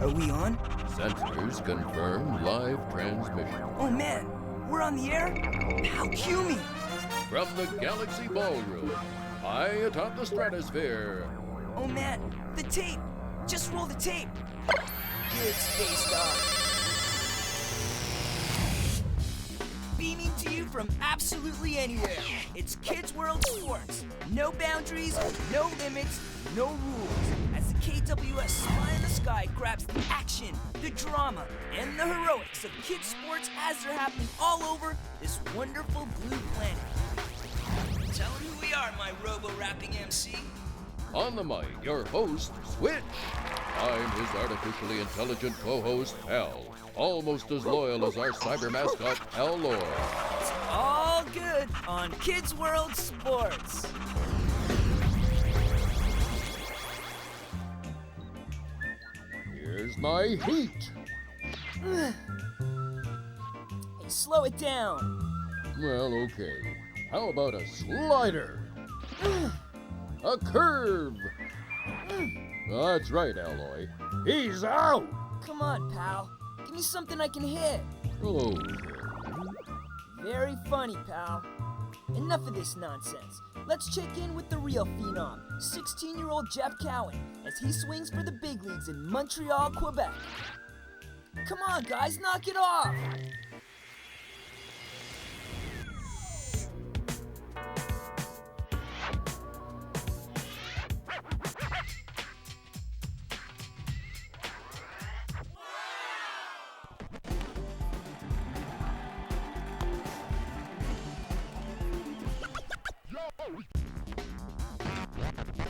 Are we on? Sensors confirm live transmission. Oh man, we're on the air? How cue me! From the Galaxy Ballroom, high atop the stratosphere. Oh man, the tape! Just roll the tape! Good Space Dog. Beaming to you from absolutely anywhere. It's Kids World Sports. No boundaries, no limits, no rules. As the KWS Spy in the Sky grabs the action, the drama, and the heroics of kids sports as they're happening all over this wonderful blue planet. Tell them who we are, my robo-rapping MC. On the mic, your host, Switch. I'm his artificially intelligent co-host, Hal. Almost as loyal as our cyber mascot, Hal Lore. It's all good on Kids World Sports. Here's my heat. Hey, slow it down. Well, okay. How about a slider? A curve. That's right, Alloy. He's out! Come on, pal. Give me something I can hit. Okay. Very funny, pal. Enough of this nonsense. Let's check in with the real phenom, 16-year-old Jeff Cowan, as he swings for the big leagues in Montreal, Quebec. Come on, guys, knock it off!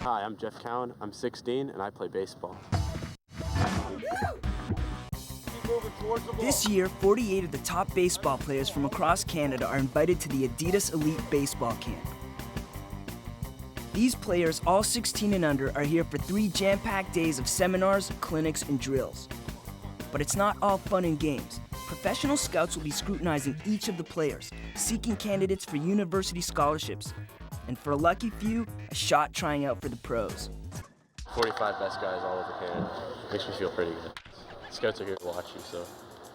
Hi, I'm Jeff Cowan. I'm 16 and I play baseball. This year, 48 of the top baseball players from across Canada are invited to the Adidas Elite Baseball Camp. These players, all 16 and under, are here for 3 jam-packed days of seminars, clinics, and drills. But it's not all fun and games. Professional scouts will be scrutinizing each of the players, seeking candidates for university scholarships, and for a lucky few, a shot trying out for the pros. 45 best guys all over Canada. Makes me feel pretty good. Scouts are here to watch you, so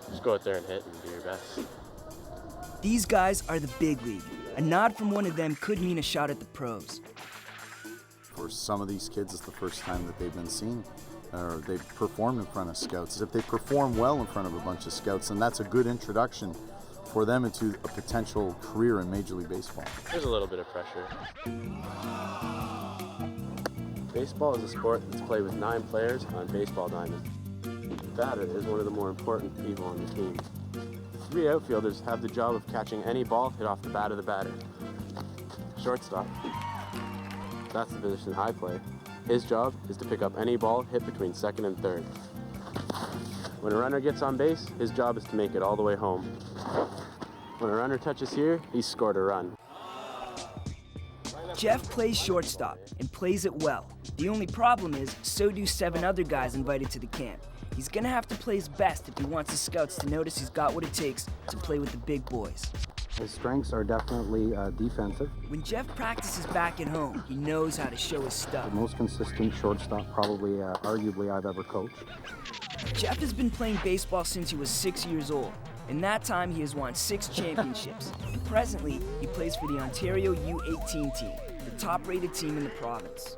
just go out there and hit and do your best. These guys are the big league. A nod from one of them could mean a shot at the pros. For some of these kids, it's the first time that they've been seen, or they've performed in front of scouts. If they perform well in front of a bunch of scouts, then that's a good introduction for them into a potential career in Major League Baseball. There's a little bit of pressure. Baseball is a sport that's played with 9 players on baseball diamonds. The batter is one of the more important people on the team. The 3 outfielders have the job of catching any ball hit off the bat of the batter. Shortstop, that's the position I play. His job is to pick up any ball hit between second and third. When a runner gets on base, his job is to make it all the way home. When a runner touches here, he's scored a run. Jeff plays shortstop and plays it well. The only problem is, so do 7 other guys invited to the camp. He's gonna have to play his best if he wants the scouts to notice he's got what it takes to play with the big boys. His strengths are definitely defensive. When Jeff practices back at home, he knows how to show his stuff. The most consistent shortstop probably, arguably, I've ever coached. Jeff has been playing baseball since he was 6 years old. In that time, he has won 6 championships. And presently, he plays for the Ontario U18 team, the top-rated team in the province.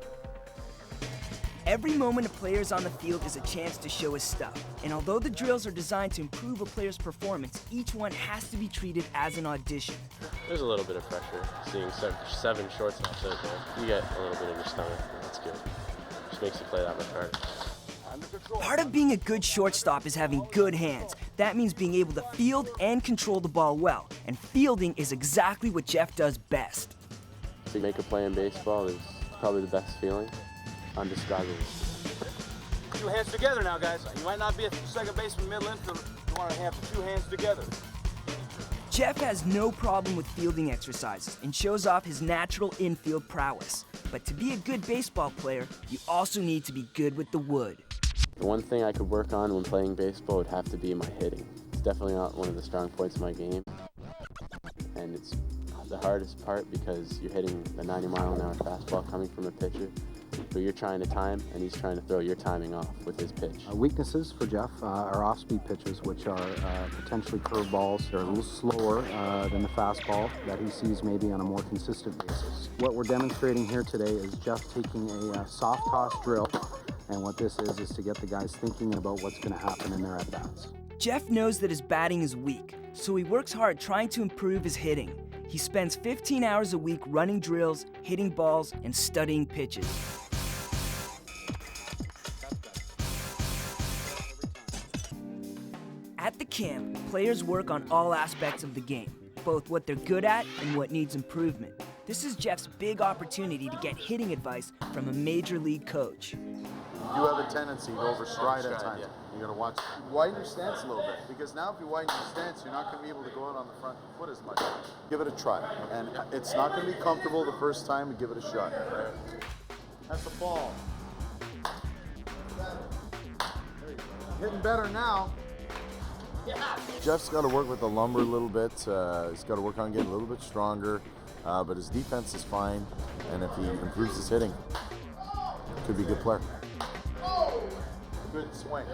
Every moment a player is on the field is a chance to show his stuff. And although the drills are designed to improve a player's performance, each one has to be treated as an audition. There's a little bit of pressure seeing 7 shortstops out there. You get a little bit in your stomach, and that's good. Just makes you play that much harder. Part of being a good shortstop is having good hands. That means being able to field and control the ball well. And fielding is exactly what Jeff does best. To make a play in baseball is probably the best feeling. Undescribable. 2 hands together now, guys. You might not be a second baseman, middle infielder. You want to have 2 hands together. Jeff has no problem with fielding exercises and shows off his natural infield prowess. But to be a good baseball player, you also need to be good with the wood. The one thing I could work on when playing baseball would have to be my hitting. It's definitely not one of the strong points of my game. And it's the hardest part because you're hitting a 90-mile-an-hour fastball coming from a pitcher. So you're trying to time, and he's trying to throw your timing off with his pitch. Weaknesses for Jeff are off-speed pitches, which are potentially curveballs. They're a little slower than the fastball that he sees maybe on a more consistent basis. What we're demonstrating here today is Jeff taking a soft toss drill, and what this is to get the guys thinking about what's going to happen in their at-bats. Jeff knows that his batting is weak, so he works hard trying to improve his hitting. He spends 15 hours a week running drills, hitting balls, and studying pitches. At the camp, players work on all aspects of the game, both what they're good at and what needs improvement. This is Jeff's big opportunity to get hitting advice from a major league coach. You have a tendency to overstride at times. You gotta watch. Widen your stance a little bit, because now if you widen your stance, you're not gonna be able to go out on the front foot as much. Give it a try, and it's not gonna be comfortable the first time. Give it a shot. That's a ball. Hitting better now. Jeff's got to work with the lumber a little bit. He's got to work on getting a little bit stronger, but his defense is fine, and if he improves his hitting, could be a good player. Good swing.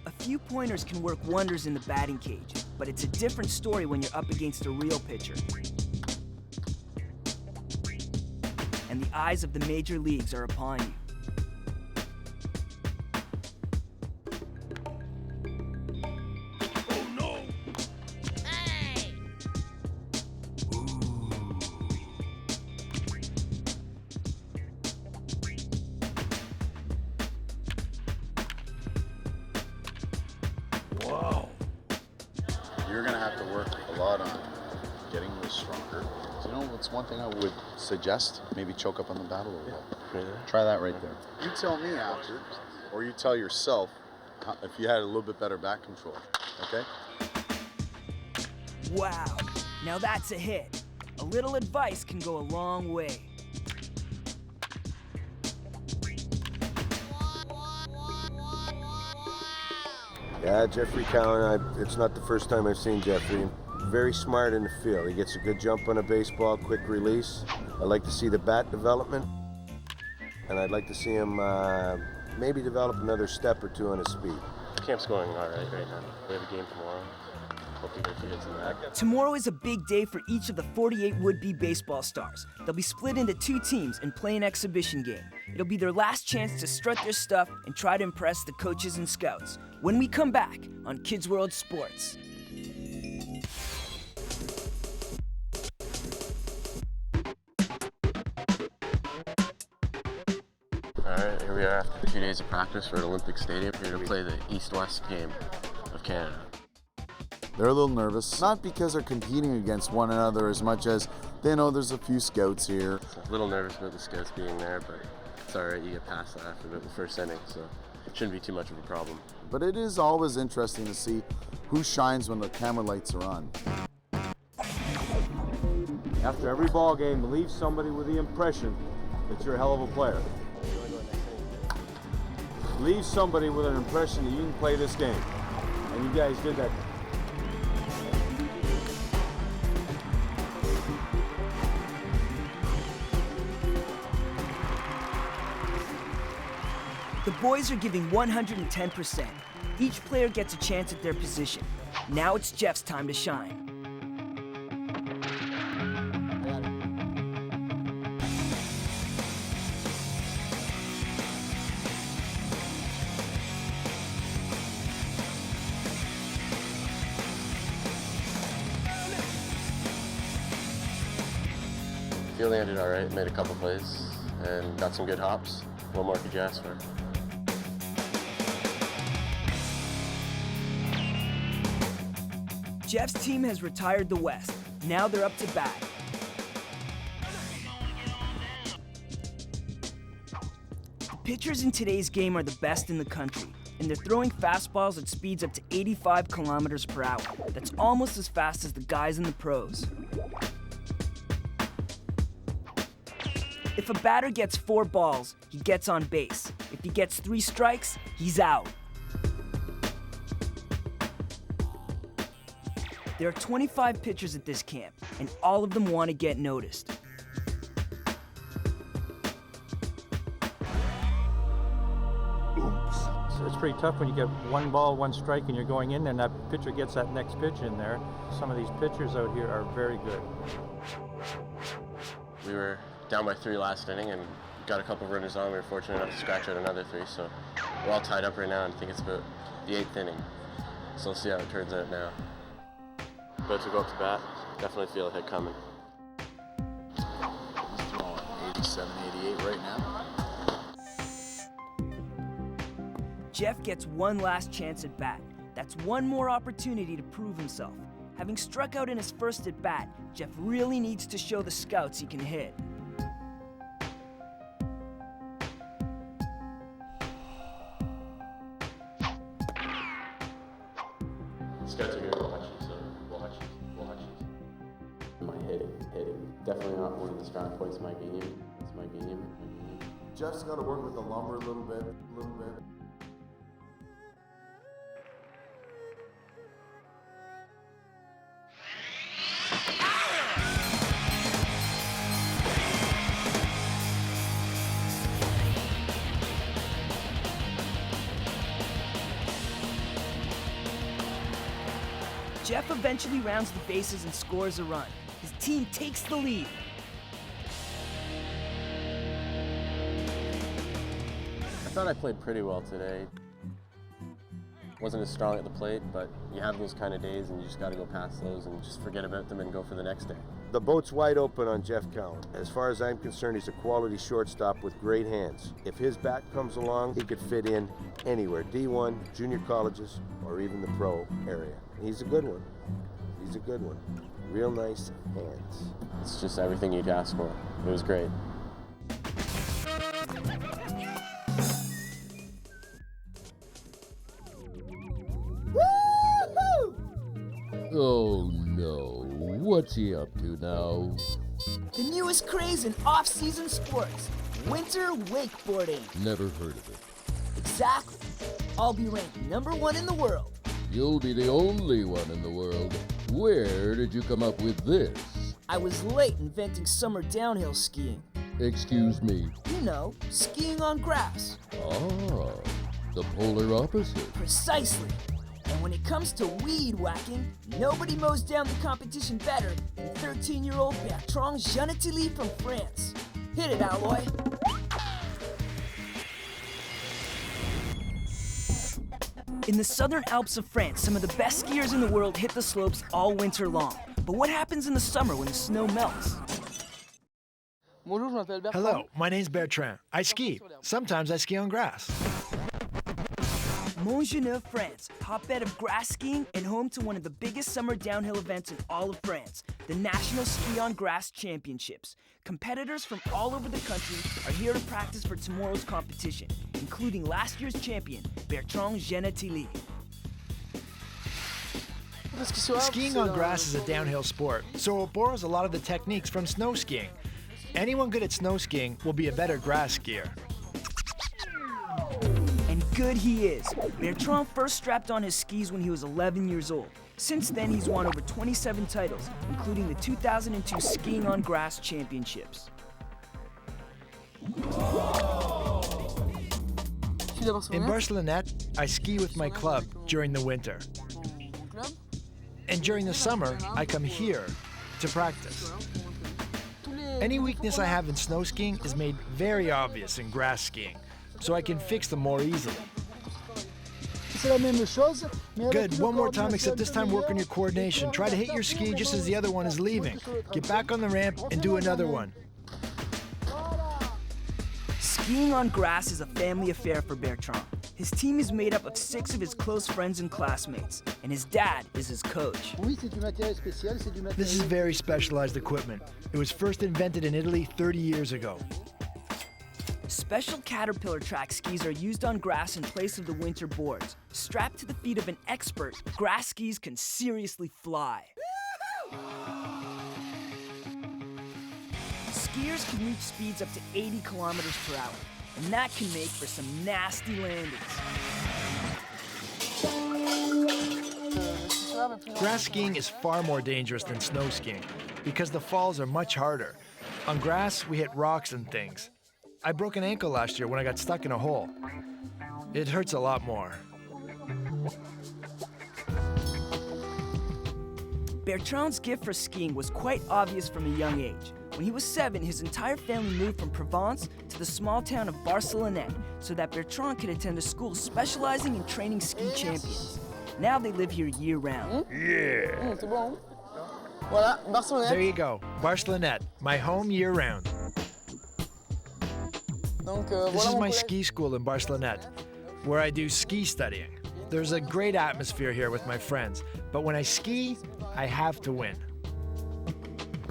A few pointers can work wonders in the batting cage, but it's a different story when you're up against a real pitcher. And the eyes of the major leagues are upon you. You're going to have to work a lot on getting this stronger. So, you know, what's one thing I would suggest? Maybe choke up on the bat a little bit. Try that right there. You tell me after, or you tell yourself if you had a little bit better bat control, okay? Wow, now that's a hit. A little advice can go a long way. Yeah, Jeffrey Cowan, it's not the first time I've seen Jeffrey. Very smart in the field. He gets a good jump on a baseball, quick release. I'd like to see the bat development, and I'd like to see him maybe develop another step or two on his speed. Camp's going all right now. We have a game tomorrow. Hope to get a few hits in that. Tomorrow is a big day for each of the 48 would-be baseball stars. They'll be split into two teams and play an exhibition game. It'll be their last chance to strut their stuff and try to impress the coaches and scouts. When we come back on Kids World Sports. Alright, here we are after 2 days of practice. We're at Olympic Stadium here to play the East-West game of Canada. They're a little nervous, not because they're competing against one another as much as they know there's a few scouts here. A little nervous about the scouts being there, but it's alright, you get past that after about the first inning, so it shouldn't be too much of a problem. But it is always interesting to see who shines when the camera lights are on. After every ball game, leave somebody with the impression that you're a hell of a player. Leave somebody with an impression that you can play this game. And you guys did that. The boys are giving 110%. Each player gets a chance at their position. Now it's Jeff's time to shine. Fielding I did alright, made a couple plays, and got some good hops. What more could you ask for? Jeff's team has retired the West. Now they're up to bat. The pitchers in today's game are the best in the country, and they're throwing fastballs at speeds up to 85 kilometers per hour. That's almost as fast as the guys in the pros. If a batter gets 4 balls, he gets on base. If he gets 3 strikes, he's out. There are 25 pitchers at this camp, and all of them want to get noticed. It's pretty tough when you get one ball, one strike, and you're going in there, and that pitcher gets that next pitch in there. Some of these pitchers out here are very good. We were down by 3 last inning and got a couple runners on. We were fortunate enough to scratch out another 3, so we're all tied up right now, and I think it's about the 8th inning. So we'll see how it turns out now. About to go up to bat. Definitely feel a hit coming. He's throwing 87, 88 right now. Jeff gets one last chance at bat. That's one more opportunity to prove himself. Having struck out in his first at bat, Jeff really needs to show the scouts he can hit. Scouts are here to watch you, so watch you. My hitting. Definitely not one of the strong points of my game. It's my game. Jeff's got to work with the lumber a little bit. Jeff eventually rounds the bases and scores a run. His team takes the lead. I thought I played pretty well today. Wasn't as strong at the plate, but you have those kind of days and you just got to go past those and just forget about them and go for the next day. The boat's wide open on Jeff Cowan. As far as I'm concerned, he's a quality shortstop with great hands. If his bat comes along, he could fit in anywhere, D1, junior colleges, or even the pro area. He's a good one. Real nice hands. It's just everything you'd ask for. It was great. Oh no, what's he up to now? The newest craze in off-season sports, winter wakeboarding. Never heard of it. Exactly. I'll be ranked #1 in the world. You'll be the only one in the world. Where did you come up with this? I was late inventing summer downhill skiing. Excuse me. You know, skiing on grass. Ah, the polar opposite. Precisely. And when it comes to weed whacking, nobody mows down the competition better than 13-year-old Bertrand Gentiletti from France. Hit it, Alloy. In the southern Alps of France, some of the best skiers in the world hit the slopes all winter long. But what happens in the summer when the snow melts? Hello, my name's Bertrand. I ski. Sometimes I ski on grass. Montreal, France, hotbed of grass skiing and home to one of the biggest summer downhill events in all of France, the National Ski on Grass Championships. Competitors from all over the country are here to practice for tomorrow's competition, including last year's champion, Bertrand Gentiletti. Skiing on grass is a downhill sport, so it borrows a lot of the techniques from snow skiing. Anyone good at snow skiing will be a better grass skier. And good he is. Bertrand first strapped on his skis when he was 11 years old. Since then, he's won over 27 titles, including the 2002 Skiing on Grass Championships. In Barcelonnette, I ski with my club during the winter. And during the summer, I come here to practice. Any weakness I have in snow skiing is made very obvious in grass skiing, so I can fix them more easily. Good, one more time, except this time work on your coordination. Try to hit your ski just as the other one is leaving. Get back on the ramp and do another one. Skiing on grass is a family affair for Bertrand. His team is made up of 6 of his close friends and classmates, and his dad is his coach. This is very specialized equipment. It was first invented in Italy 30 years ago. Special Caterpillar track skis are used on grass in place of the winter boards. Strapped to the feet of an expert, grass skis can seriously fly. Skiers can reach speeds up to 80 kilometers per hour, and that can make for some nasty landings. Grass skiing is far more dangerous than snow skiing because the falls are much harder. On grass, we hit rocks and things. I broke an ankle last year when I got stuck in a hole. It hurts a lot more. Bertrand's gift for skiing was quite obvious from a young age. When he was 7, his entire family moved from Provence to the small town of Barcelonnette so that Bertrand could attend a school specializing in training ski champions. Now they live here year-round. Yeah. There you go, Barcelonnette, my home year-round. This is my ski school in Barcelonnette, where I do ski studying. There's a great atmosphere here with my friends, but when I ski, I have to win.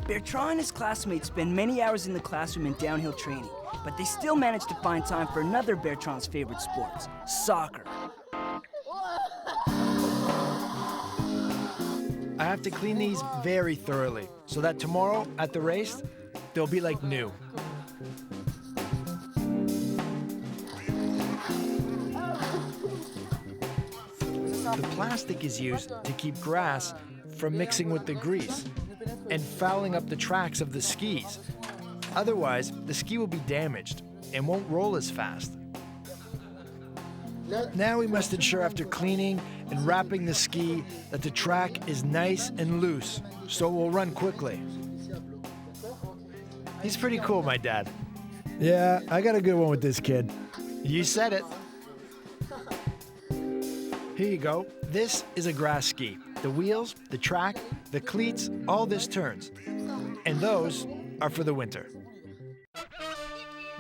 Bertrand and his classmates spend many hours in the classroom and downhill training, but they still manage to find time for another of Bertrand's favorite sports, soccer. I have to clean these very thoroughly, so that tomorrow at the race, they'll be like new. The plastic is used to keep grass from mixing with the grease and fouling up the tracks of the skis. Otherwise, the ski will be damaged and won't roll as fast. Now we must ensure after cleaning and wrapping the ski that the track is nice and loose, so it will run quickly. He's pretty cool, my dad. Yeah, I got a good one with this kid. You said it. Here you go. This is a grass ski. The wheels, the track, the cleats, all this turns. And those are for the winter.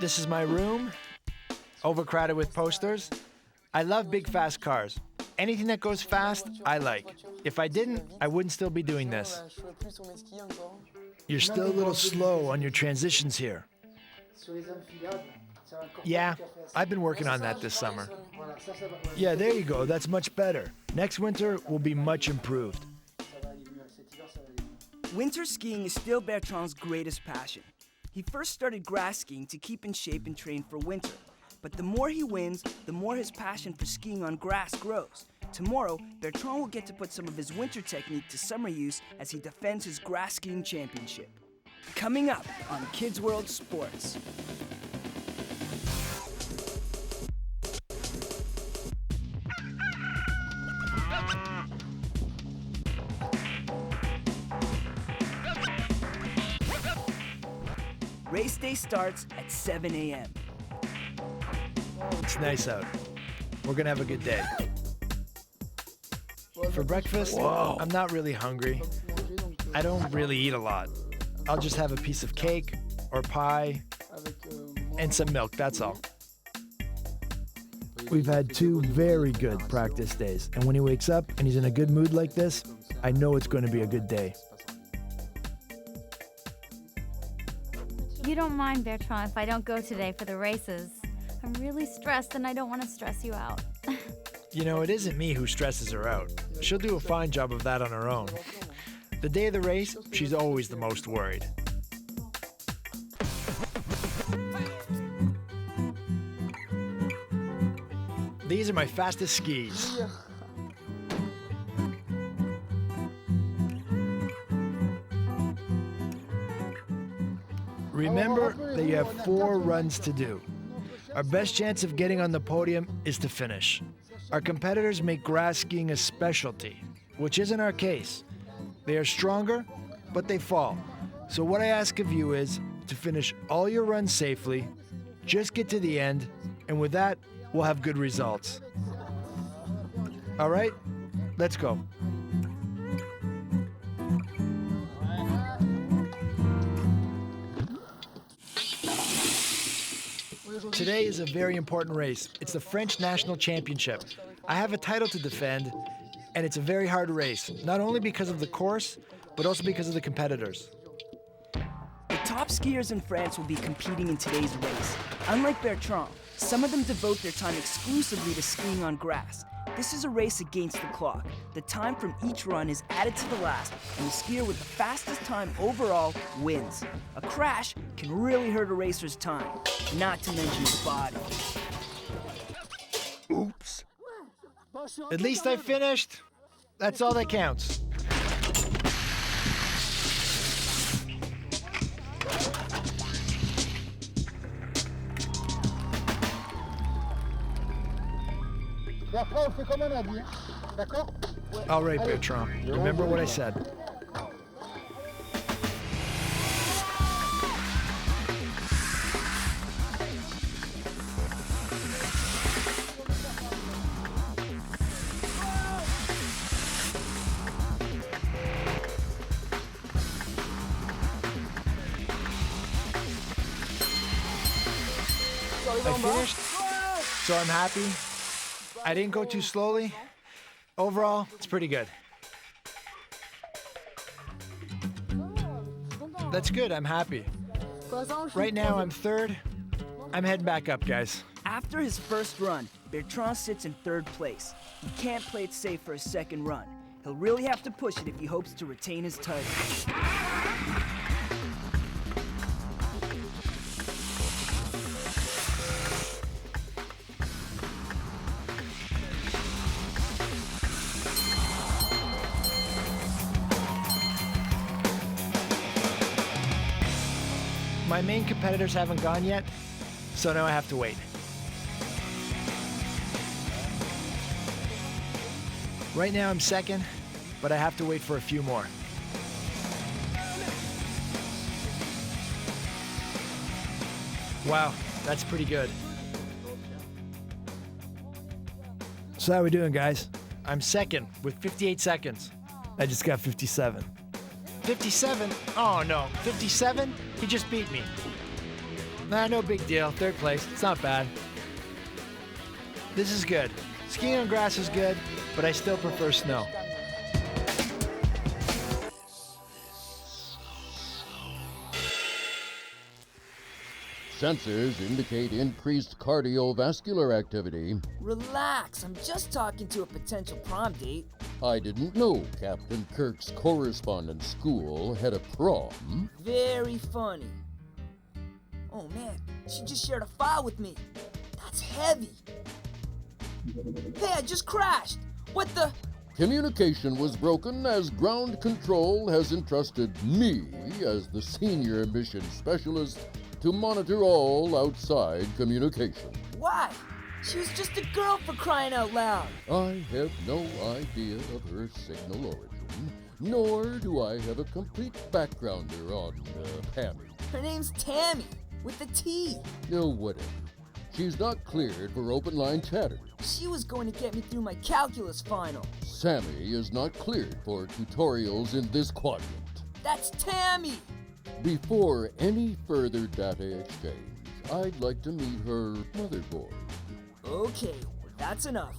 This is my room, overcrowded with posters. I love big, fast cars. Anything that goes fast, I like. If I didn't, I wouldn't still be doing this. You're still a little slow on your transitions here. Yeah, I've been working on that this summer. Yeah, there you go. That's much better. Next winter will be much improved. Winter skiing is still Bertrand's greatest passion. He first started grass skiing to keep in shape and train for winter. But the more he wins, the more his passion for skiing on grass grows. Tomorrow, Bertrand will get to put some of his winter technique to summer use as he defends his grass skiing championship. Coming up on Kids World Sports. Race day starts at 7 a.m. It's nice out. We're gonna have a good day. For breakfast, I'm not really hungry. I don't really eat a lot. I'll just have a piece of cake or pie and some milk, that's all. We've had 2 very good practice days, and when he wakes up and he's in a good mood like this, I know it's going to be a good day. You don't mind, Bertrand, if I don't go today for the races. I'm really stressed and I don't want to stress you out. You know, it isn't me who stresses her out. She'll do a fine job of that on her own. The day of the race, she's always the most worried. These are my fastest skis. Remember that you have 4 runs to do. Our best chance of getting on the podium is to finish. Our competitors make grass skiing a specialty, which isn't our case. They are stronger, but they fall. So what I ask of you is to finish all your runs safely, just get to the end, and with that, we'll have good results. All right, let's go. Today is a very important race. It's the French National Championship. I have a title to defend, and it's a very hard race, not only because of the course, but also because of the competitors. The top skiers in France will be competing in today's race. Unlike Bertrand, some of them devote their time exclusively to skiing on grass. This is a race against the clock. The time from each run is added to the last, and the skier with the fastest time overall wins. A crash can really hurt a racer's time, not to mention his body. Oops. At least I finished. That's all that counts. All right, Bertrand. Remember what I said. I finished, so I'm happy. I didn't go too slowly. Overall, it's pretty good. That's good, I'm happy. Right now, I'm third. I'm heading back up, guys. After his first run, Bertrand sits in third place. He can't play it safe for a second run. He'll really have to push it if he hopes to retain his title. My main competitors haven't gone yet, so now I have to wait. Right now I'm second, but I have to wait for a few more. Wow, that's pretty good. So how we doing, guys? I'm second with 58 seconds. I just got 57. 57? Oh no, 57? He just beat me. Nah, no big deal. Third place. It's not bad. This is good. Skiing on grass is good, but I still prefer snow. Sensors indicate increased cardiovascular activity. Relax, I'm just talking to a potential prom date. I didn't know Captain Kirk's correspondence school had a prom. Very funny. Oh man, she just shared a file with me. That's heavy. Hey, I just crashed. What the? Communication was broken as ground control has entrusted me as the senior mission specialist to monitor all outside communication. Why? She was just a girl, for crying out loud. I have no idea of her signal origin, nor do I have a complete backgrounder on Pammy. Her name's Tammy, with a T. No, whatever. She's not cleared for open line chatter. She was going to get me through my calculus final. Sammy is not cleared for tutorials in this quadrant. That's Tammy! Before any further data exchange, I'd like to meet her motherboard. Okay, that's enough.